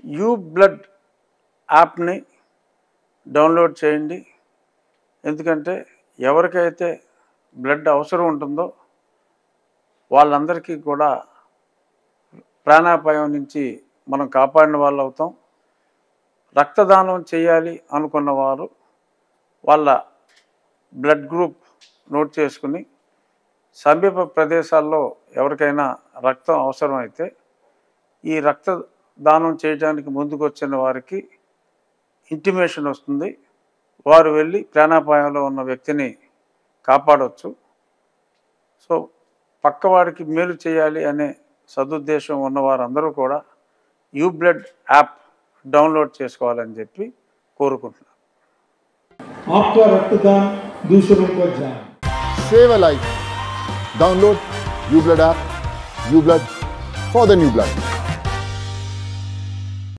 You blood యాప్ని download చేయండి. ఎందుకంటే ఎవరికైతే బ్లడ్ అవసరం ఉంటుందో వాళ్ళందరికీ కూడా ప్రాణాపాయం నుంచి మనం కాపాడిన వాళ్ళు అవుతాం. రక్తదానం చేయాలి అనుకున్న వారు వాళ్ళ బ్లడ్ గ్రూప్ నోట్ చేసుకుని సమీప ప్రదేశాల్లో ఎవరికైనా రక్తం అవసరమైతే ఈ రక్తదానం చేయడానికి ముందుకు వచ్చిన వారికి ఇంటిమేషన్ వస్తుంది. వారు వెళ్ళి ప్రాణాపాయంలో ఉన్న వ్యక్తిని కాపాడవచ్చు. సో పక్కవాడికి మేలు చేయాలి అనే సదుద్దేశం ఉన్నవారందరూ కూడా యూ బ్లడ్ యాప్ డౌన్లోడ్ చేసుకోవాలని చెప్పి కోరుకుంటున్నాను. आपका रक्तदान दूसरों को जान. Save a life. Download UBlood app. UBlood for the new blood.